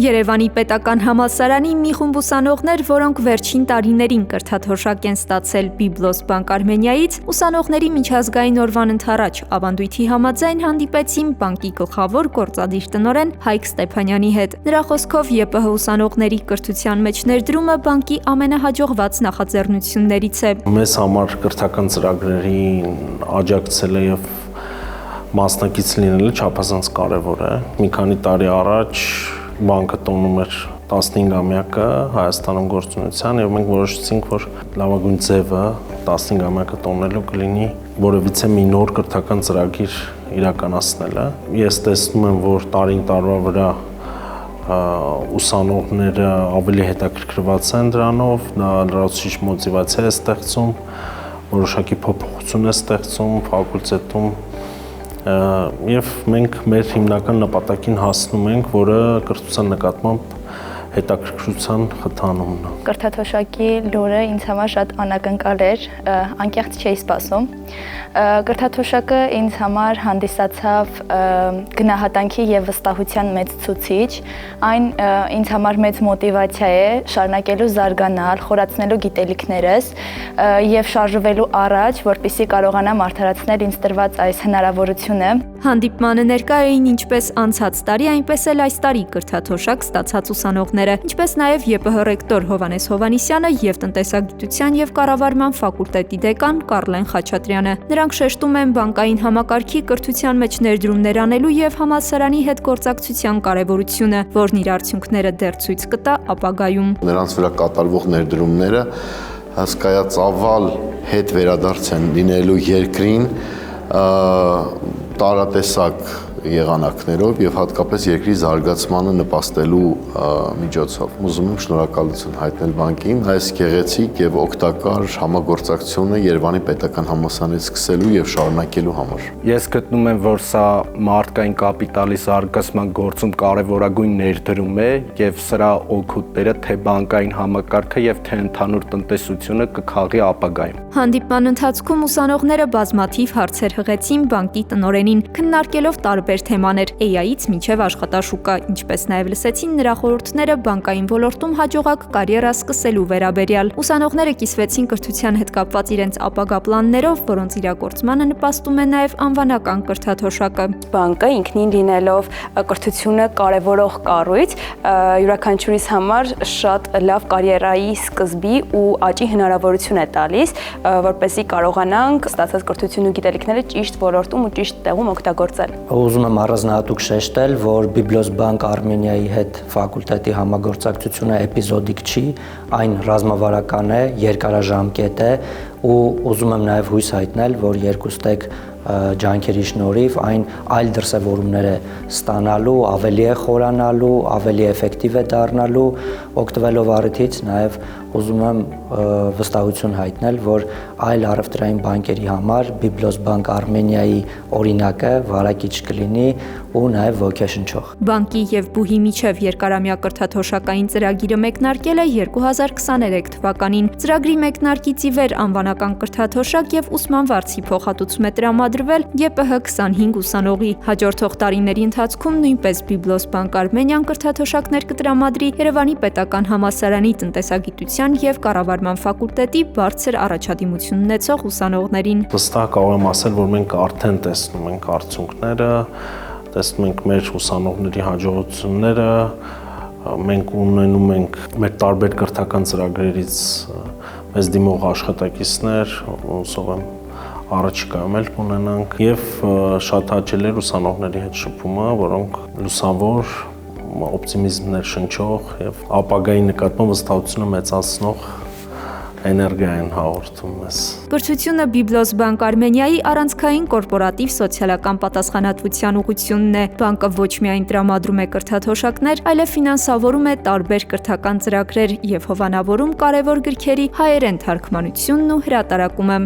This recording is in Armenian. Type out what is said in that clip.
Երևանի պետական համալսարանի մի խումբ ուսանողներ, որոնք վերջին տարիներին կրթաթոշակ են ստացել Byblos Bank Armenia-ից, ուսանողների միջազգային օրվան ընդառաջ ավանդույթի համաձայն հանդիպեցին բանկի գլխավոր գործադիր տնօրեն Հայկ Ստեփանյանի հետ։ Նրա խոսքով ԵՊՀ ուսանողների կրթության մեջ ներդրումը բանկի ամենահաջողված նախաձեռնություններից է։ Մեզ համար կրթական ծրագրերին աջակցելը եւ մասնակից լինելը չափազանց կարեւոր է։ Մի քանի տարի առաջ բանկը տոնում էր 15-ամյակը Հայաստանում գործունեության եւ մենք որոշեցինք, որ լավագույն ձևը 15-ամյակը տոնելու կլինի որևիցե մի նոր կրթական ծրագիր իրականացնելը։ Ես տեսնում եմ, որ տարին տարվա վրա ուսանողները ավելի հետաքրքրված են դրանով, դա լրացուցիչ մոտիվացիա է ստեղծում, որոշակի փոփոխություն է ստեղծում ֆակուլտետում եւ մենք մեր հիմնական նպատակին հասնում ենք, որը կրթության նկատմամբ հետաքրքրության խթանումն է։ Կրթաթոշակի լուրը ինձ համար շատ անակնկալ էր, անկեղծ չէի սպասում։ Կրթաթոշակը ինձ համար հանդիսացավ գնահատանքի եւ վստահության մեծ ցուցիչ, այն ինձ համար մեծ մոտիվացիա է շարունակելու զարգանալ, խորացնելու գիտելիքներս եւ շարժվելու առաջ, որպեսզի կարողանամ արդարացնել ինձ տրված այս հնարավորությունը։ Հանդիպմանը ներկա էին ինչպես անցած տարի, այնպես էլ այս տարի կրթաթոշակ ստացած ուսանողները, ինչպես նաև ԵՊՀ ռեկտոր Հովհաննես Հովհաննիսյանը եւ տնտեսագիտության եւ կառավարման ֆակուլտետի դեկան Կարլեն Խաչատրյանը։ Նրանք շեշտում են բանկային համակարգի կրթության մեջ ներդրումներ անելու եւ համալսարանի հետ գործակցության կարեւորությունը, որն իր արդյունքները դեռ ցույց կտա ապագայում։ Նրանց վրա կատարվող ներդրումները հսկայածավալ հետ վերադարձ են լինելու երկրին տարատեսակ եղանակներով եւ հատկապես երկրի զարգացմանը նպաստելու միջոցով։ Ուզում եմ շնորհակալություն հայտնել բանկին այս գեղեցիկ եւ օգտակար համագործակցությունը Երևանի պետական համալսարանից սկսելու եւ շարունակելու համար։ Ես գտնում եմ, որ սա մարդկային կապիտալի զարգացման գործում կարևորագույն ներդրում է եւ սրա օգուտները թե բանկային համակարգը եւ թե ընդհանուր տնտեսությունը կքաղի ապագայում։ Հանդիպման ընթացքում ուսանողները բազմաթիվ հարցեր հղեցին բանկի տնօրենին, քննարկելով տարբեր թեմաներ AI-ից մինչև աշխատաշուկա, ինչպես նաև լսեցին նրա խորհուրդները բանկային ոլորտում հաջողակ կարիերա սկսելու վերաբերյալ։ Ուսանողները կիսվեցին կրթության հետ կապված իրենց ապագա պլաններով, որոնց իրագործմանը նպաստում է նաև անվանական կրթաթոշակը։ Բանկը ինքնին լինելով կրթությունը կարևորող կառույց, յուրաքանչյուրիս համար շատ լավ կարիերայի սկզբի ու աճի հնարավորություն է տալիս, որպեսզի կարողանանք ստացած կրթություն ու գիտելիքները ճիշտ ոլորտում ու ճիշտ տեղում օգտագործել։ Ուզում եմ առանձնահատուկ շեշտել, որ Byblos Bank Armenia-ի հետ ֆակուլտետի համագործակցությունը էպիզոդիկ չի, այն ռազմավարական է, երկարաժամկետ է ու ուզում եմ նաև հույս հայտնել, որ երկուստեք ջանքերի շնորհիվ այն այլ դրսևորումներ է ստանալու, ավելի է խորանալու, ավելի էֆեկտիվ է դառնալու, օգտվելով առիթից նաև ուզում եմ վստահություն հայտնել, որ այլ առևտրային բանկերի համար Byblos Bank Armenia-ի օրինակը վարակիչ կլինի ու նաև ոգեշնչող։ Բանկի եւ ԲՈՒՀ-ի միջև երկարամյա կրթաթոշակային ծրագիրը մեկնարկել է 2023 թվականին։ Ծրագրի մեկնարկից ի վեր անվանական կրթաթոշակ եւ ուսման վարձի փոխհատուցում է տրամադրվել ԵՊՀ 25 ուսանողի։ Հաջորդող տարիների ընթացքում նույնպես Byblos Bank Armenia-ն կրթաթոշակներ կտրամադրի Երևանի պետական համալսարանի տնտեսագիտության եւ կառավարման ֆակուլտետի բարձր առաջադիմություն ունեցող ուսանողներին։ Վստահ կարող եմ ասել, որ մենք արդեն տեսնում ենք արդյունքները, տեսնում ենք մեր ուսանողների հաջողությունները, մենք ունենում ենք մեր տարբեր կրթական ծրագրերից մեզ դիմող աշխատակիցներ, ուսով եմ առաջիկայում էլ կունենանք եւ շատ հաճելի է ուսանողների հետ շփումը, որոնք լուսավոր, օպտիմիզմներ շնչող եւ ապագայի նկատմամբ վստահությունը մեծացնող էներգիա են հաղորդում մեզ։ Կրթությունը Byblos Bank Armenia-ի առանցքային կորպորատիվ սոցիալական պատասխանատվության ուղղությունն է։ Բանկը ոչ միայն տրամադրում է կրթաթոշակներ, այլև ֆինանսավորում է տարբեր կրթական ծրագրեր եւ հովանավորում կարևոր գրքերի հայերեն թարգմանությունն ու հրատարակումը։